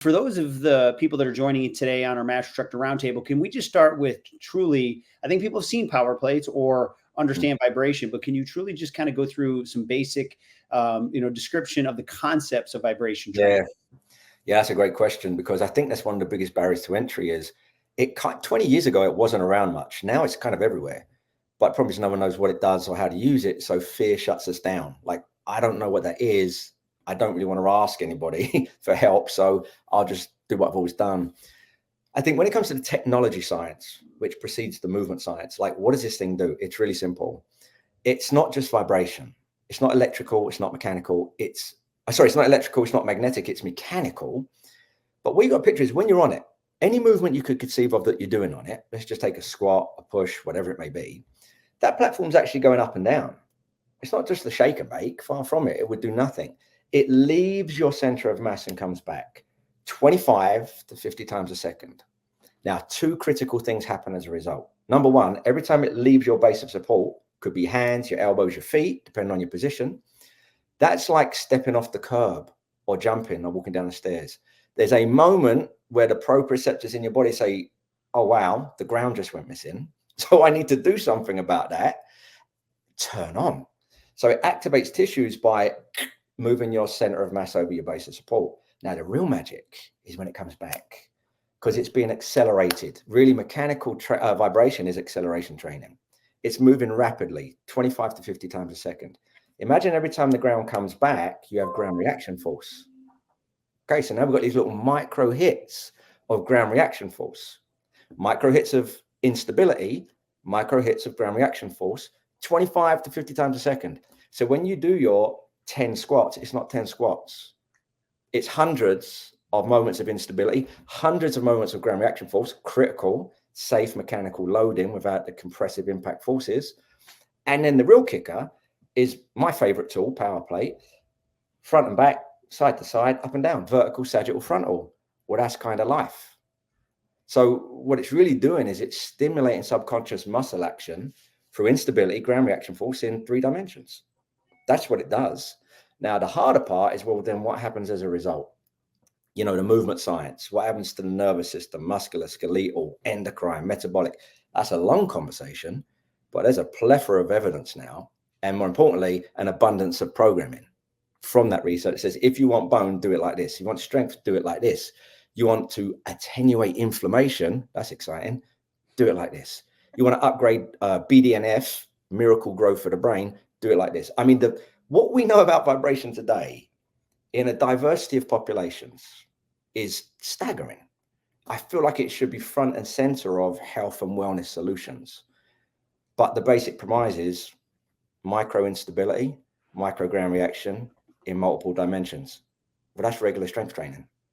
For those of the people that are joining today on our Master Instructor Roundtable, can we just start with truly, I think people have seen power plates or understand vibration, but can you truly just kind of go through some basic, description of the concepts of vibration training? Yeah, that's a great question, because I think that's one of the biggest barriers to entry is 20 years ago, it wasn't around much. Now it's kind of everywhere, but probably no one knows what it does or how to use it. So fear shuts us down. Like, I don't know what that is. I don't really want to ask anybody for help. So I'll just do what I've always done. I think when it comes to the technology science, which precedes the movement science, like, what does this thing do? It's really simple. It's not just vibration. It's not electrical. It's not mechanical. It's not electrical. It's not magnetic. It's mechanical. But what you got to picture is when you're on it, any movement you could conceive of that you're doing on it, let's just take a squat, a push, whatever it may be, that platform's actually going up and down. It's not just the shake and bake. Far from it. It would do nothing. It leaves your center of mass and comes back 25 to 50 times a second. Now, two critical things happen as a result. Number one, every time it leaves your base of support, could be hands, your elbows, your feet, depending on your position, that's like stepping off the curb or jumping or walking down the stairs. There's a moment where the proprioceptors in your body say, oh, wow, the ground just went missing. So I need to do something about that. Turn on. So it activates tissues by moving your center of mass over your base of support. Now, the real magic is when it comes back, because it's being accelerated. Really, mechanical vibration is acceleration training. It's moving rapidly, 25 to 50 times a second. Imagine every time the ground comes back, you have ground reaction force. Okay, so now we've got these little micro hits of ground reaction force, micro hits of instability, micro hits of ground reaction force, 25 to 50 times a second. So when you do your 10 squats, it's not 10 squats. It's hundreds of moments of instability, hundreds of moments of ground reaction force, critical, safe mechanical loading without the compressive impact forces. And then the real kicker is my favorite tool, power plate, front and back, side to side, up and down, vertical, sagittal, frontal. Well, that's kind of life. So what it's really doing is it's stimulating subconscious muscle action through instability, ground reaction force in 3 dimensions. That's what it does. Now, the harder part is, well, then what happens as a result? You know, the movement science, what happens to the nervous system, muscular, skeletal, endocrine, metabolic. That's a long conversation, but there's a plethora of evidence now. And more importantly, an abundance of programming from that research. It says, if you want bone, do it like this. You want strength, do it like this. You want to attenuate inflammation, that's exciting, do it like this. You want to upgrade BDNF, miracle growth for the brain, do it like this. I mean, what we know about vibration today in a diversity of populations is staggering. I feel like it should be front and center of health and wellness solutions. But the basic premise is micro instability, micro ground reaction in multiple dimensions. Well, that's regular strength training.